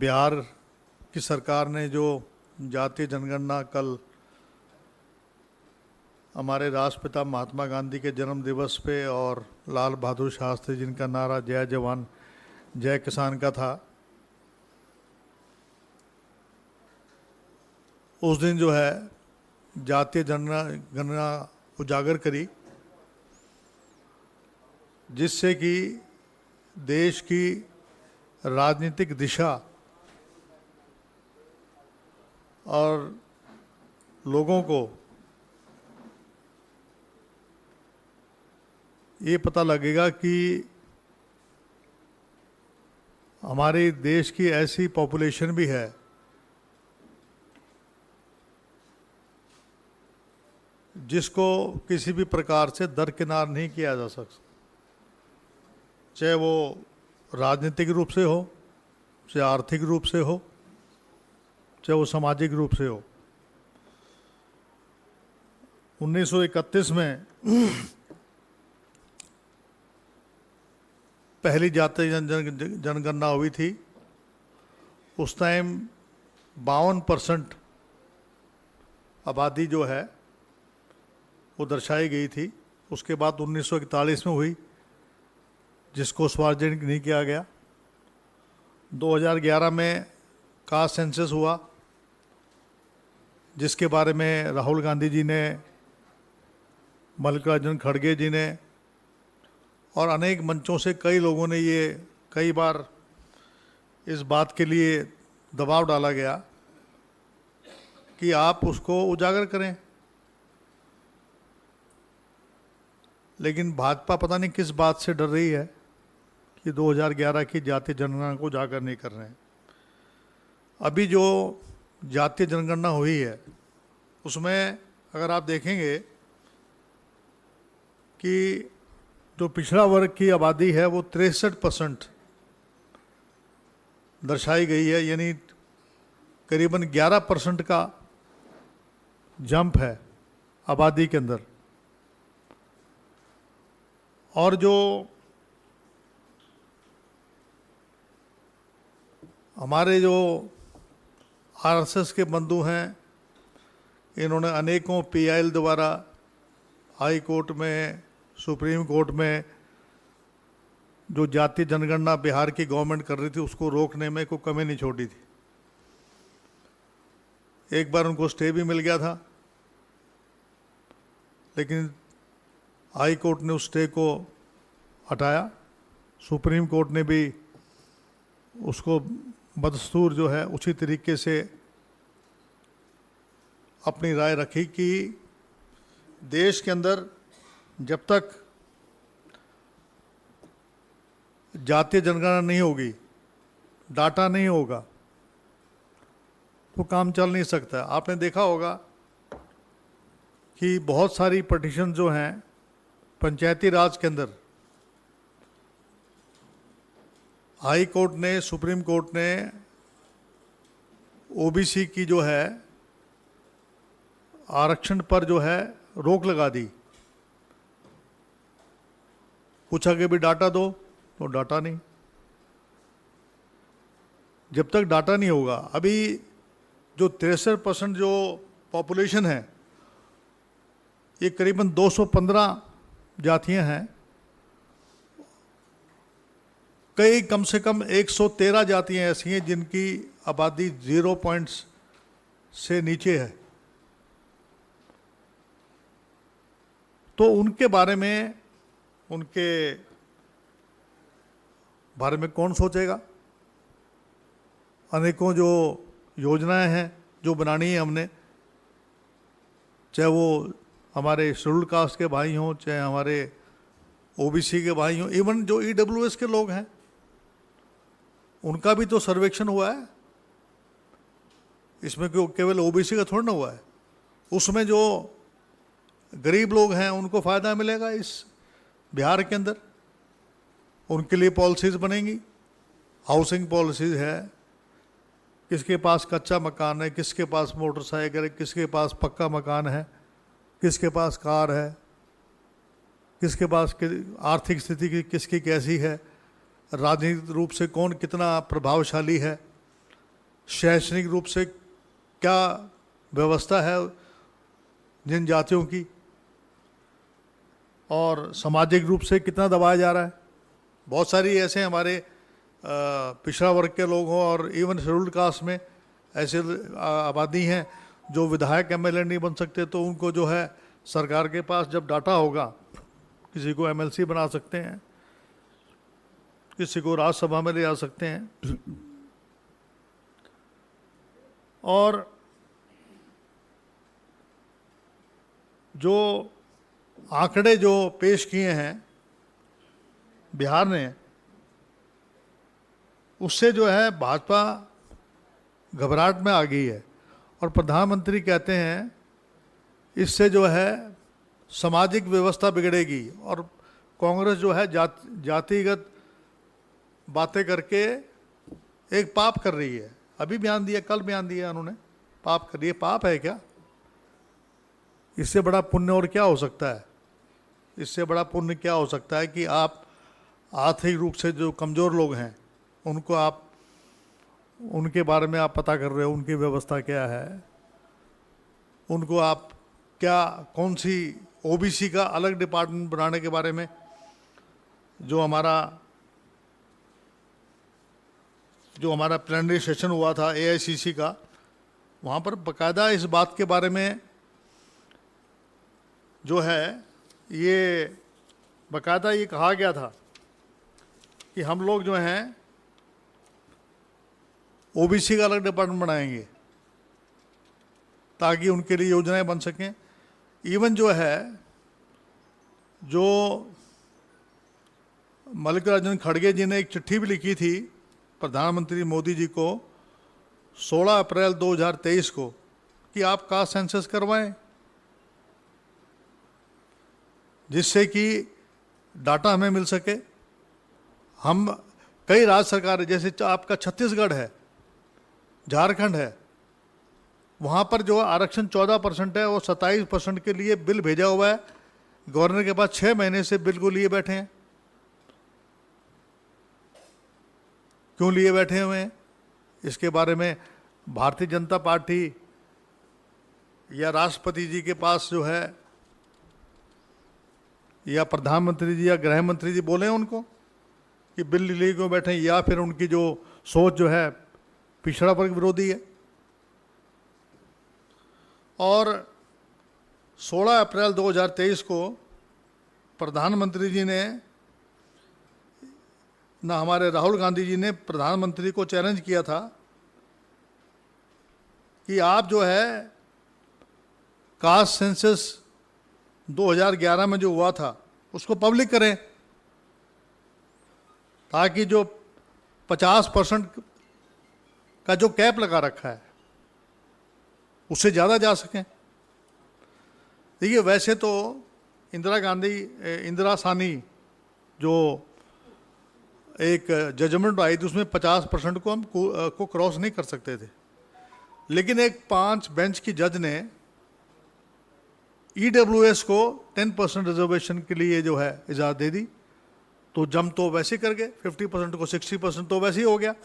बिहार की सरकार ने जो जातीय जनगणना कल हमारे राष्ट्रपिता महात्मा गांधी के जन्म दिवस पे और लाल बहादुर शास्त्री जिनका नारा जय जवान जय किसान का था, उस दिन जो है जातीय जनगणना उजागर करी, जिससे कि देश की राजनीतिक दिशा और लोगों को ये पता लगेगा कि हमारे देश की ऐसी पॉपुलेशन भी है जिसको किसी भी प्रकार से दरकिनार नहीं किया जा सकता, चाहे वो राजनीतिक रूप से हो, चाहे आर्थिक रूप से हो, चाहे वो सामाजिक रूप से हो। 1931 में पहली जातीय जनगणना हुई थी। उस टाइम 52% आबादी जो है वो दर्शाई गई थी। उसके बाद 1941 में हुई, जिसको सार्वजनिक नहीं किया गया। 2011 में कास्ट सेंसस हुआ, जिसके बारे में राहुल गांधी जी ने, मल्लिकार्जुन खड़गे जी ने और अनेक मंचों से कई लोगों ने ये कई बार इस बात के लिए दबाव डाला गया कि आप उसको उजागर करें, लेकिन भाजपा पता नहीं किस बात से डर रही है कि 2011 की जातीय जनगणना को उजागर नहीं कर रहे हैं। अभी जो जातीय जनगणना हुई है उसमें अगर आप देखेंगे कि जो पिछड़ा वर्ग की आबादी है वो 63% दर्शाई गई है, यानी करीबन 11% का जंप है आबादी के अंदर। और जो हमारे जो आरएसएस के बंधु हैं, इन्होंने अनेकों पीआईएल द्वारा हाई कोर्ट में, सुप्रीम कोर्ट में जो जातीय जनगणना बिहार की गवर्नमेंट कर रही थी उसको रोकने में कोई कमी नहीं छोड़ी थी। एक बार उनको स्टे भी मिल गया था, लेकिन हाई कोर्ट ने उस स्टे को हटाया। सुप्रीम कोर्ट ने भी उसको बदस्तूर जो है उसी तरीके से अपनी राय रखी कि देश के अंदर जब तक जातीय जनगणना नहीं होगी, डाटा नहीं होगा, तो काम चल नहीं सकता। आपने देखा होगा कि बहुत सारी पिटीशन जो हैं पंचायती राज के अंदर, हाई कोर्ट ने, सुप्रीम कोर्ट ने ओबीसी की जो है आरक्षण पर जो है रोक लगा दी। पूछा कि भी डाटा दो, तो डाटा नहीं। जब तक डाटा नहीं होगा, अभी जो 63% जो पॉपुलेशन है, ये करीबन 215 जातियां हैं। कई कम से कम 113 जातियां ऐसी हैं जिनकी आबादी 0 पॉइंट्स से नीचे है। तो उनके बारे में कौन सोचेगा? अनेकों जो योजनाएं हैं जो बनानी है हमने, चाहे वो हमारे शेड्यूल्ड कास्ट के भाई हों, चाहे हमारे ओबीसी के भाई हों, इवन जो ईडब्ल्यूएस के लोग हैं उनका भी तो सर्वेक्षण हुआ है। इसमें केवल ओबीसी का थोड़ा ना हुआ है। उसमें जो गरीब लोग हैं उनको फ़ायदा मिलेगा इस बिहार के अंदर, उनके लिए पॉलिसीज़ बनेंगी। हाउसिंग पॉलिसीज़ है, किसके पास कच्चा मकान है, किसके पास मोटरसाइकिल है, किसके पास पक्का मकान है, किसके पास कार है, किसके पास आर्थिक स्थिति किसकी कैसी है, राजनीतिक रूप से कौन कितना प्रभावशाली है, शैक्षणिक रूप से क्या व्यवस्था है जिन जातियों की, और सामाजिक रूप से कितना दबाया जा रहा है। बहुत सारी ऐसे हमारे पिछड़ा वर्ग के लोग हों और इवन शेड्यूल्ड कास्ट में ऐसे आबादी हैं जो विधायक एमएलए नहीं बन सकते, तो उनको जो है सरकार के पास जब डाटा होगा, किसी को एमएलसी बना सकते हैं, किसी को राज्यसभा में ले जा सकते हैं। और जो आंकड़े जो पेश किए हैं बिहार ने, उससे जो है भाजपा घबराहट में आ गई है। और प्रधानमंत्री कहते हैं इससे जो है सामाजिक व्यवस्था बिगड़ेगी, और कांग्रेस जो है जातिगत बातें करके एक पाप कर रही है। अभी बयान दिया, कल बयान दिया उन्होंने, पाप कर रही है। पाप है क्या? इससे बड़ा पुण्य और क्या हो सकता है? इससे बड़ा पुण्य क्या हो सकता है कि आप आर्थिक रूप से जो कमज़ोर लोग हैं उनको आप, उनके बारे में आप पता कर रहे हो, उनकी व्यवस्था क्या है, उनको आप क्या, कौन सी ओबीसी का अलग डिपार्टमेंट बनाने के बारे में, जो हमारा प्लेनरी सेशन हुआ था एआईसीसी का, वहाँ पर बाकायदा इस बात के बारे में जो है ये बाकायदा ये कहा गया था कि हम लोग जो हैं ओबीसी का अलग डिपार्टमेंट बनाएंगे ताकि उनके लिए योजनाएं बन सकें। इवन जो है, जो मल्लिकार्जुन खड़गे जी ने एक चिट्ठी भी लिखी थी प्रधानमंत्री मोदी जी को 16 अप्रैल 2023 को कि आप कास्ट सेंसस करवाएं, जिससे कि डाटा हमें मिल सके। हम कई राज्य सरकारें, जैसे आपका छत्तीसगढ़ है, झारखंड है, वहाँ पर जो आरक्षण 14% है, वो 27% के लिए बिल भेजा हुआ है गवर्नर के पास। 6 महीने से बिल को लिए बैठे हैं। क्यों लिए बैठे हुए हैं? इसके बारे में भारतीय जनता पार्टी या राष्ट्रपति जी के पास जो है, या प्रधानमंत्री जी या गृह मंत्री जी बोले उनको कि बिल लिए क्यों बैठे हैं, या फिर उनकी जो सोच जो है पिछड़ा वर्ग विरोधी है। और 16 अप्रैल 2023 को प्रधानमंत्री जी ने, ना हमारे राहुल गांधी जी ने प्रधानमंत्री को चैलेंज किया था कि आप जो है कास्ट सेंसस 2011 में जो हुआ था उसको पब्लिक करें, ताकि जो 50% का जो कैप लगा रखा है उससे ज़्यादा जा सकें। देखिए, वैसे तो इंदिरा सानी जो एक जजमेंट आई थी उसमें 50% को हम को क्रॉस नहीं कर सकते थे, लेकिन एक 5 बेंच की जज ने ईडब्ल्यूएस को 10% रिजर्वेशन के लिए जो है इजाज़त दे दी। तो जम तो वैसे कर गए, 50% को 60% तो वैसे ही हो गया।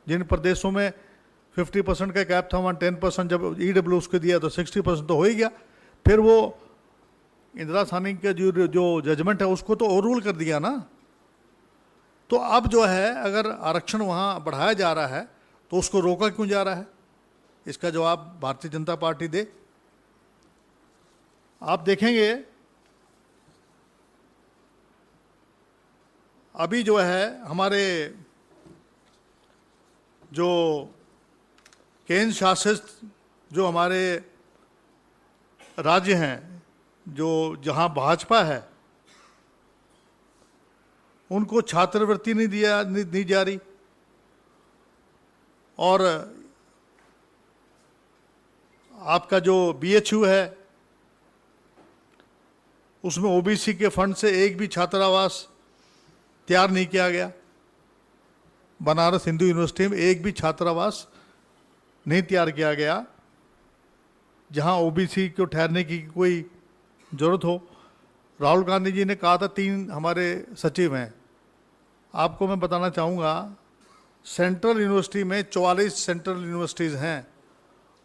जिन प्रदेशों में 50% का कैप था वहाँ 10% जब ईडब्ल्यूएस को दिया तो 60% तो हो ही गया। फिर वो इंदिरा सानी का जो जजमेंट है उसको तो ओवर रूल कर दिया ना। तो अब जो है अगर आरक्षण वहाँ बढ़ाया जा रहा है तो उसको रोका क्यों जा रहा है? इसका जवाब भारतीय जनता पार्टी दे। आप देखेंगे अभी जो है हमारे जो केंद्र शासित जो हमारे राज्य हैं, जो जहाँ भाजपा है, उनको छात्रवृत्ति नहीं दी जा रही, और आपका जो बीएचयू है उसमें ओबीसी के फंड से एक भी छात्रावास तैयार नहीं किया गया। बनारस हिंदू यूनिवर्सिटी में एक भी छात्रावास नहीं तैयार किया गया जहां ओबीसी को ठहरने की कोई ज़रूरत हो। राहुल गांधी जी ने कहा था 3 हमारे सचिव हैं। आपको मैं बताना चाहूँगा सेंट्रल यूनिवर्सिटी में 44 सेंट्रल यूनिवर्सिटीज़ हैं,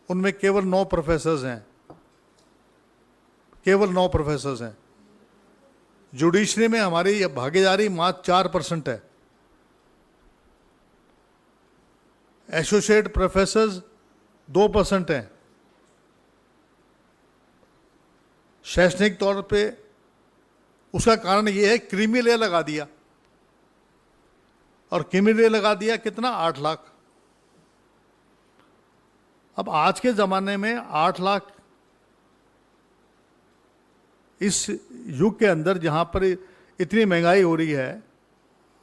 उनमें केवल 9 प्रोफेसर्स हैं, केवल 9 प्रोफेसर्स हैं। जुडिशरी में हमारी भागीदारी मात्र 4% है। एसोसिएट प्रोफेसर्स 2% हैं। शैक्षणिक तौर पे उसका कारण ये है क्रीमी लेयर लगा दिया, और क्रीमी लेयर लगा दिया कितना, 8 लाख। अब आज के ज़माने में 8 लाख इस युग के अंदर जहाँ पर इतनी महंगाई हो रही है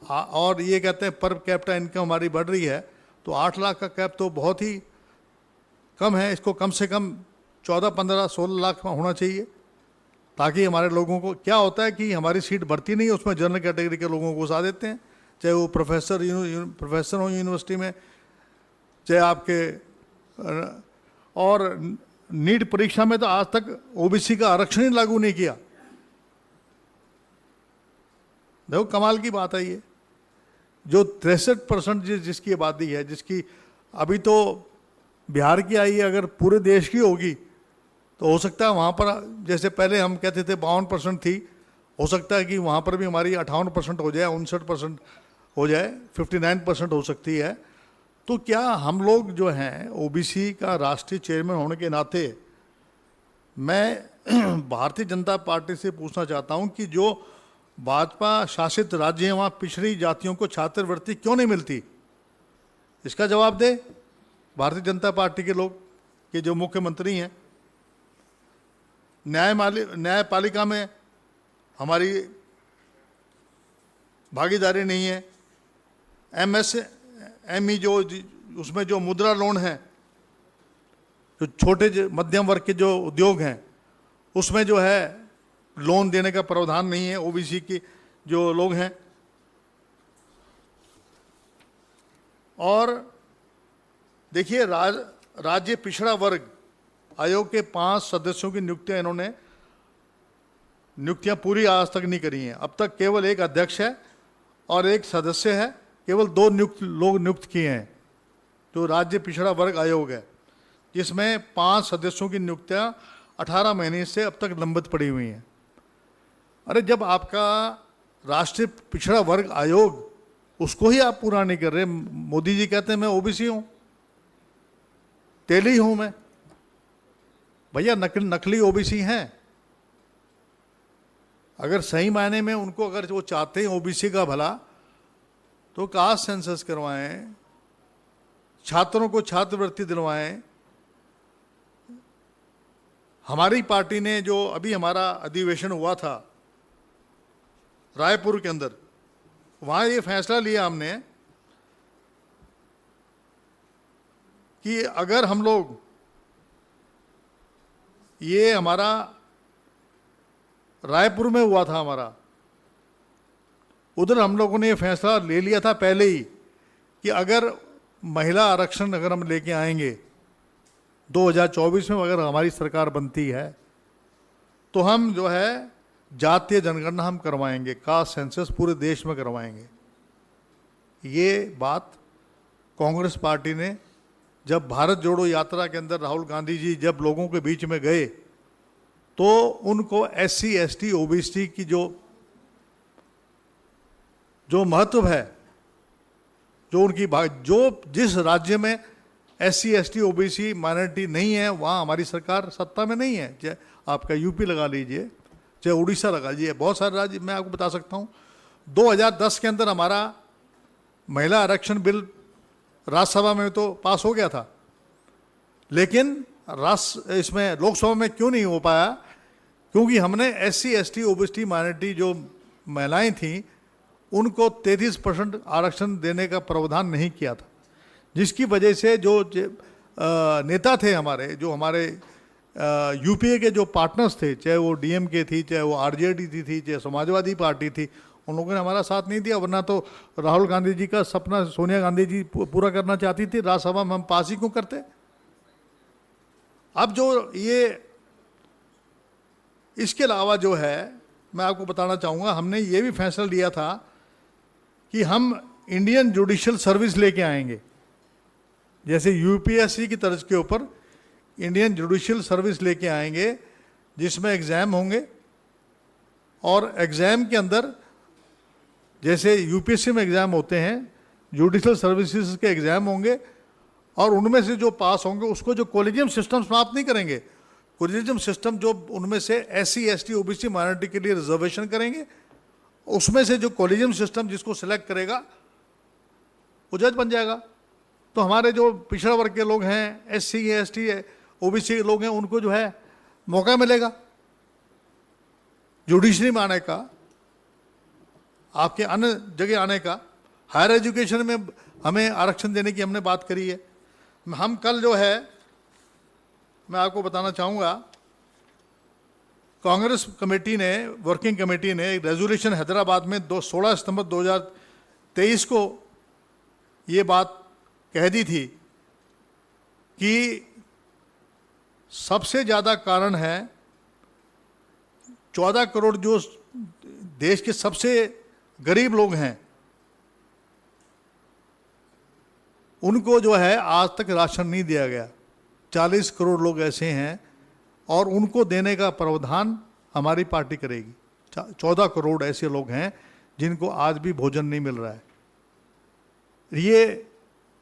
और ये कहते हैं पर कैपिटा इनकम हमारी बढ़ रही है, तो 8 लाख का कैप तो बहुत ही कम है। इसको कम से कम 14, 15, 16 लाख होना चाहिए, ताकि हमारे लोगों को, क्या होता है कि हमारी सीट बढ़ती नहीं है, उसमें जनरल कैटेगरी के लोगों को घुसा देते हैं, चाहे वो प्रोफेसर हो यूनिवर्सिटी में, चाहे आपके, और नीट परीक्षा में तो आज तक ओबीसी का आरक्षण ही लागू नहीं किया। देखो कमाल की बात है ये, जो 63% जिसकी आबादी है, जिसकी अभी तो बिहार की आई है, अगर पूरे देश की होगी तो हो सकता है वहाँ पर, जैसे पहले हम कहते थे 52% थी, हो सकता है कि वहाँ पर भी हमारी 58% हो जाए, 59% हो जाए, 59% हो सकती है। तो क्या हम लोग जो हैं ओबीसी का राष्ट्रीय चेयरमैन होने के नाते मैं भारतीय जनता पार्टी से पूछना चाहता हूं कि जो भाजपा शासित राज्य हैं वहाँ पिछड़ी जातियों को छात्रवृत्ति क्यों नहीं मिलती? इसका जवाब दे भारतीय जनता पार्टी के लोग, कि जो मुख्यमंत्री हैं। न्यायपालिका में हमारी भागीदारी नहीं है। एमएसएमई जो उसमें जो मुद्रा लोन है, जो छोटे मध्यम वर्ग के जो उद्योग हैं, उसमें जो है लोन देने का प्रावधान नहीं है ओबीसी की जो लोग हैं। और देखिए, राज्य पिछड़ा वर्ग आयोग के 5 सदस्यों की नियुक्तियां पूरी आज तक नहीं करी हैं। अब तक केवल एक अध्यक्ष है और एक सदस्य है, केवल 2 लोग नियुक्त किए हैं, जो राज्य पिछड़ा वर्ग आयोग है, जिसमें 5 सदस्यों की नियुक्तियां 18 महीने से अब तक लंबित पड़ी हुई हैं। अरे जब आपका राष्ट्रीय पिछड़ा वर्ग आयोग, उसको ही आप पूरा नहीं कर रहे। मोदी जी कहते हैं मैं ओबीसी हूं, तेली हूं मैं। भैया नकली ओबीसी हैं। अगर सही मायने में उनको, अगर वो चाहते हैं ओबीसी का भला, तो कास्ट सेंसस करवाएं, छात्रों को छात्रवृत्ति दिलवाएं। हमारी पार्टी ने जो अभी हमारा अधिवेशन हुआ था रायपुर के अंदर, वहाँ ये फैसला लिया हमने कि अगर हम लोग, ये हमारा रायपुर में हुआ था हमारा, उधर हम लोगों ने ये फैसला ले लिया था पहले ही कि अगर महिला आरक्षण अगर हम लेके आएंगे 2024 में, अगर हमारी सरकार बनती है, तो हम जो है जातीय जनगणना हम करवाएंगे, कास्ट सेंसस पूरे देश में करवाएंगे। ये बात कांग्रेस पार्टी ने, जब भारत जोड़ो यात्रा के अंदर राहुल गांधी जी जब लोगों के बीच में गए, तो उनको SC ST OBC की जो महत्व है, जो उनकी जो जिस राज्य में SC ST OBC माइनॉरिटी नहीं है, वहाँ हमारी सरकार सत्ता में नहीं है। चाहे आपका यूपी लगा लीजिए, चाहे उड़ीसा लगा लीजिए, बहुत सारे राज्य मैं आपको बता सकता हूँ। 2010 के अंदर हमारा महिला आरक्षण बिल राज्यसभा में तो पास हो गया था, लेकिन इसमें लोकसभा में क्यों नहीं हो पाया? क्योंकि हमने SC ST OBC माइनॉरिटी जो महिलाएं थीं, उनको 33% आरक्षण देने का प्रावधान नहीं किया था, जिसकी वजह से जो नेता थे हमारे, जो हमारे यूपीए के जो पार्टनर्स थे, चाहे वो DMK थी, चाहे वो RJD थी, चाहे समाजवादी पार्टी थी, उन लोगों ने हमारा साथ नहीं दिया। वरना तो राहुल गांधी जी का सपना सोनिया गांधी जी पूरा करना चाहती थी, राज्यसभा में हम पास ही क्यों करते? अब जो ये, इसके अलावा जो है, मैं आपको बताना चाहूँगा, हमने ये भी फैसला लिया था कि हम इंडियन जुडिशियल सर्विस लेके आएंगे, जैसे यूपीएससी की तर्ज के ऊपर इंडियन जुडिशियल सर्विस लेके आएंगे, जिसमें एग्ज़ाम होंगे और एग्ज़ाम के अंदर जैसे यूपीएससी में एग्ज़ाम होते हैं, जुडिशियल सर्विसेज के एग्ज़ाम होंगे और उनमें से जो पास होंगे उसको जो कॉलेजियम सिस्टम समाप्त नहीं करेंगे, कॉलेजियम सिस्टम जो उनमें से एससी एसटी ओबीसी माइनॉरिटी के लिए रिजर्वेशन करेंगे, उसमें से जो कॉलेजियम सिस्टम जिसको सिलेक्ट करेगा वो जज बन जाएगा। तो हमारे जो पिछड़ा वर्ग के लोग हैं, एससी एसटी ओबीसी के लोग हैं, उनको जो है मौका मिलेगा जुडिशरी में आने का, आपके अन्य जगह आने का। हायर एजुकेशन में हमें आरक्षण देने की हमने बात करी है। हम कल जो है, मैं आपको बताना चाहूँगा, कांग्रेस कमेटी ने, वर्किंग कमेटी ने एक रेजोल्यूशन हैदराबाद में 16 सितंबर 2023 को ये बात कह दी थी कि सबसे ज़्यादा कारण है 14 करोड़ जो देश के सबसे गरीब लोग हैं उनको जो है आज तक राशन नहीं दिया गया। 40 करोड़ लोग ऐसे हैं और उनको देने का प्रावधान हमारी पार्टी करेगी। 14 करोड़ ऐसे लोग हैं जिनको आज भी भोजन नहीं मिल रहा है। ये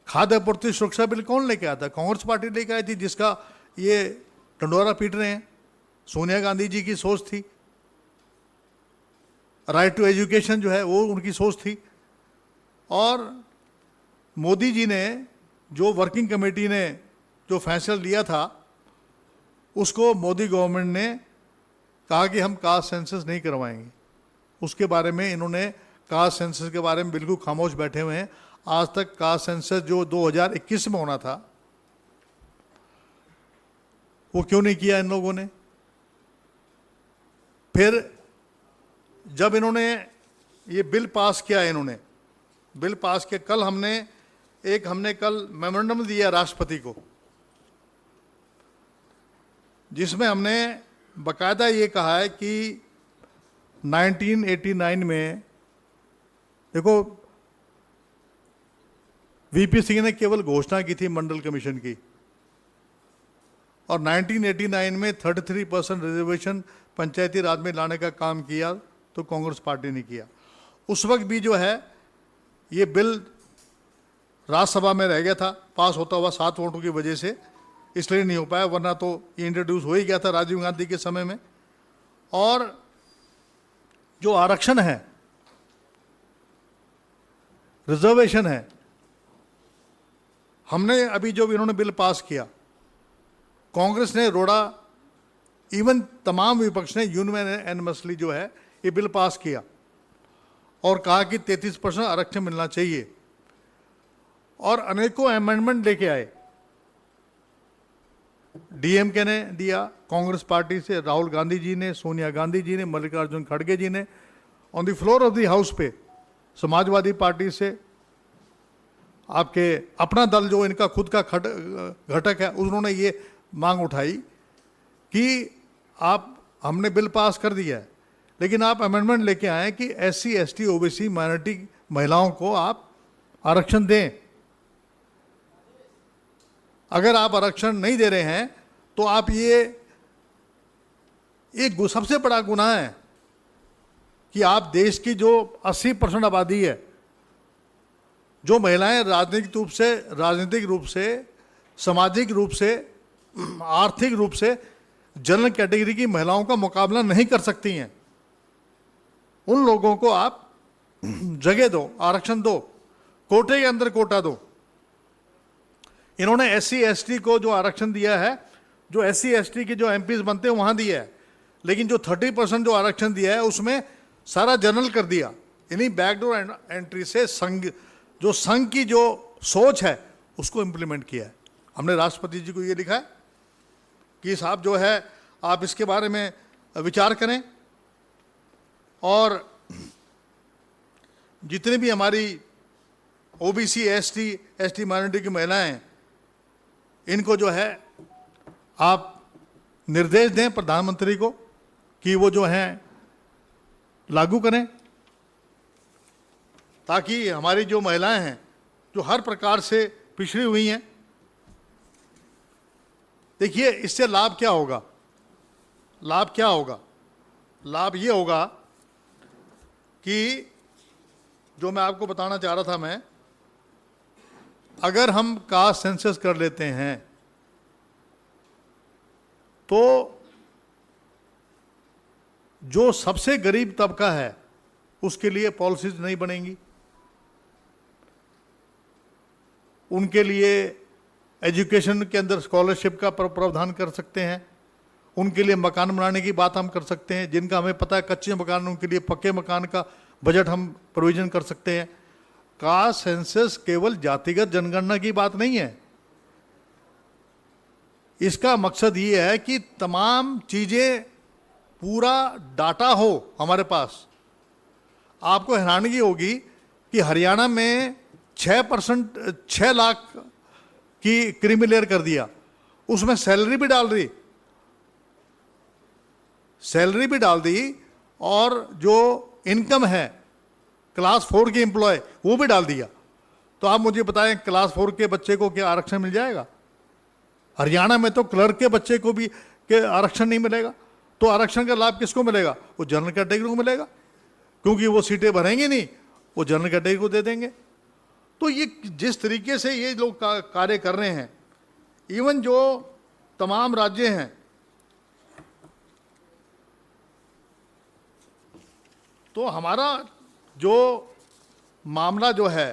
खाद्य आपूर्ति सुरक्षा बिल कौन लेके आता है? कांग्रेस पार्टी लेके आई थी, जिसका ये ढंडोरा पीट रहे हैं। सोनिया गांधी जी की सोच थी। राइट टू एजुकेशन जो है वो उनकी सोच थी। और मोदी जी ने जो वर्किंग कमेटी ने जो फैसला लिया था, उसको मोदी गवर्नमेंट ने कहा कि हम कास्ट सेंसस नहीं करवाएंगे। उसके बारे में इन्होंने कास्ट सेंसस के बारे में बिल्कुल खामोश बैठे हुए हैं। आज तक कास्ट सेंसस जो 2021 में होना था वो क्यों नहीं किया इन लोगों ने? फिर जब इन्होंने ये बिल पास किया, इन्होंने बिल पास किया, कल हमने कल मेमोरेंडम दिया राष्ट्रपति को, जिसमें हमने बकायदा ये कहा है कि 1989 में, देखो वीपी सिंह ने केवल घोषणा की थी मंडल कमीशन की, और 1989 में 33% रिजर्वेशन पंचायती राज में लाने का काम किया तो कांग्रेस पार्टी ने किया। उस वक्त भी जो है ये बिल राज्यसभा में रह गया था, पास होता हुआ 7 वोटों की वजह से, इसलिए नहीं हो पाया, वरना तो ये इंट्रोड्यूस हो ही गया था राजीव गांधी के समय में। और जो आरक्षण है, रिजर्वेशन है, हमने अभी जो इन्होंने बिल पास किया, कांग्रेस ने रोड़ा, इवन तमाम विपक्ष ने यूनिवर्सली जो है ये बिल पास किया और कहा कि 33% आरक्षण मिलना चाहिए, और अनेकों अमेंडमेंट लेके आए। डीएमके ने दिया, कांग्रेस पार्टी से राहुल गांधी जी ने, सोनिया गांधी जी ने, मल्लिकार्जुन खड़गे जी ने, on the floor of the house पे समाजवादी पार्टी से, आपके अपना दल जो इनका खुद का घटक है, उन्होंने ये मांग उठाई कि हमने बिल पास कर दिया है, लेकिन आप अमेंडमेंट लेके आए कि एससी एसटी ओबीसी माइनॉरिटी महिलाओं को आप आरक्षण दें। अगर आप आरक्षण नहीं दे रहे हैं तो आप ये एक सबसे बड़ा गुनाह है कि आप देश की जो 80% आबादी है, जो महिलाएं राजनीतिक रूप से, सामाजिक रूप से, आर्थिक रूप से जनरल कैटेगरी की महिलाओं का मुकाबला नहीं कर सकती हैं, उन लोगों को आप जगह दो, आरक्षण दो, कोटे के अंदर कोटा दो। इन्होंने एससी एसटी को जो आरक्षण दिया है, जो एससी एसटी के जो एमपीज बनते हैं वहां दिया है, लेकिन जो 30% जो आरक्षण दिया है उसमें सारा जनरल कर दिया। इन्हीं बैकडोर एंट्री से संघ की जो सोच है उसको इंप्लीमेंट किया है। हमने राष्ट्रपति जी को ये लिखा है कि साहब जो है आप इसके बारे में विचार करें, और जितने भी हमारी ओबीसी एसटी माइनॉरिटी की महिलाएं हैं, इनको जो है आप निर्देश दें प्रधानमंत्री को कि वो जो है लागू करें। ताकि हमारी जो महिलाएं हैं जो हर प्रकार से पिछड़ी हुई हैं, देखिए इससे लाभ क्या होगा, लाभ क्या होगा, लाभ ये होगा कि जो मैं आपको बताना चाह रहा था मैं, अगर हम कास्ट सेंसस कर लेते हैं तो जो सबसे गरीब तबका है उसके लिए पॉलिसीज नहीं बनेंगी, उनके लिए एजुकेशन के अंदर स्कॉलरशिप का प्रावधान कर सकते हैं, उनके लिए मकान बनाने की बात हम कर सकते हैं, जिनका हमें पता है कच्चे मकान, उनके लिए पक्के मकान का बजट हम प्रोविजन कर सकते हैं। कास्ट सेंसस केवल जातिगत जनगणना की बात नहीं है, इसका मकसद ये है कि तमाम चीजें, पूरा डाटा हो हमारे पास। आपको हैरानगी होगी कि हरियाणा में 6 लाख की क्रीमी लेयर कर दिया, उसमें सैलरी भी डाल दी, सैलरी भी डाल दी, और जो इनकम है क्लास 4 के एम्प्लॉय वो भी डाल दिया। तो आप मुझे बताएं क्लास 4 के बच्चे को क्या आरक्षण मिल जाएगा? हरियाणा में तो क्लर्क के बच्चे को भी के आरक्षण नहीं मिलेगा। तो आरक्षण का लाभ किसको मिलेगा? वो जनरल कैटेगरी को मिलेगा, क्योंकि वो सीटें भरेंगे नहीं, वो जनरल कैटेगरी को दे देंगे। तो ये जिस तरीके से ये लोग कार्य कर रहे हैं, इवन जो तमाम राज्य हैं, तो हमारा जो मामला जो है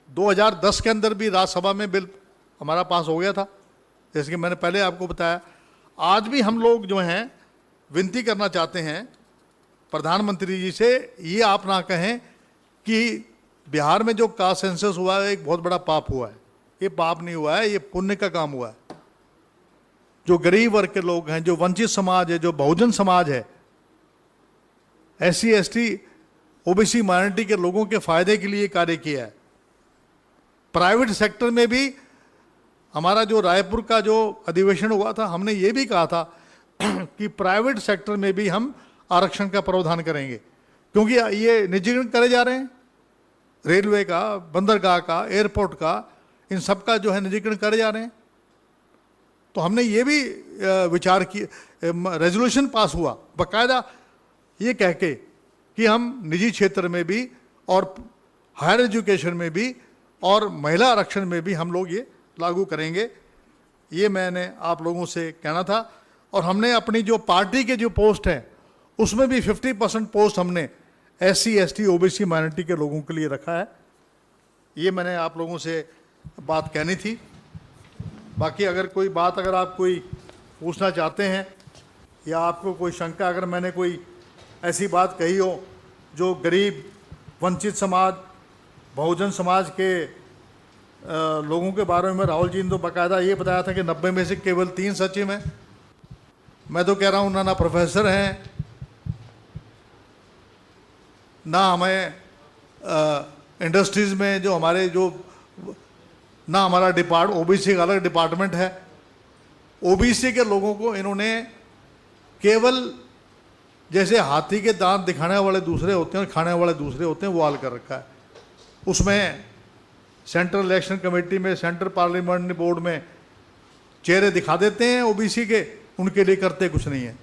2010 के अंदर भी राज्यसभा में बिल हमारा पास हो गया था, जैसे कि मैंने पहले आपको बताया। आज भी हम लोग जो हैं विनती करना चाहते हैं प्रधानमंत्री जी से, ये आप ना कहें कि बिहार में जो कास्ट सेंसस हुआ है एक बहुत बड़ा पाप हुआ है। ये पाप नहीं हुआ है, ये पुण्य का काम हुआ है। जो गरीब वर्ग के लोग हैं, जो वंचित समाज है, जो बहुजन समाज है, SC ST OBC माइनॉरिटी के लोगों के फायदे के लिए कार्य किया है। प्राइवेट सेक्टर में भी हमारा जो रायपुर का जो अधिवेशन हुआ था, हमने ये भी कहा था कि प्राइवेट सेक्टर में भी हम आरक्षण का प्रावधान करेंगे, क्योंकि ये निजीकरण करे जा रहे हैं। रेलवे का, बंदरगाह का, एयरपोर्ट का, इन सब का जो है निजीकरण करे जा रहे हैं। तो हमने ये भी विचार किया, रेजोल्यूशन पास हुआ बाकायदा ये कह के कि हम निजी क्षेत्र में भी और हायर एजुकेशन में भी और महिला आरक्षण में भी हम लोग ये लागू करेंगे। ये मैंने आप लोगों से कहना था। और हमने अपनी जो पार्टी के जो पोस्ट हैं उसमें भी 50% पोस्ट हमने SC ST OBC माइनॉरिटी के लोगों के लिए रखा है। ये मैंने आप लोगों से बात कहनी थी। बाकी अगर कोई बात अगर आप कोई पूछना चाहते हैं या आपको कोई शंका, अगर मैंने कोई ऐसी बात कही हो जो गरीब, वंचित समाज, बहुजन समाज के लोगों के बारे में, राहुल जी ने तो बाकायदा ये बताया था कि 90 में से केवल 3 सचिव हैं। मैं तो कह रहा हूँ ना प्रोफेसर हैं, ना हमें इंडस्ट्रीज़ में जो हमारे जो, ना हमारा OBC का अलग डिपार्टमेंट है। OBC के लोगों को इन्होंने केवल जैसे हाथी के दांत दिखाने वाले दूसरे होते हैं और खाने वाले दूसरे होते हैं, वो हाल कर रखा है। उसमें सेंट्रल इलेक्शन कमेटी में, सेंट्रल पार्लियामेंट बोर्ड में चेहरे दिखा देते हैं OBC के, उनके लिए करते कुछ नहीं है।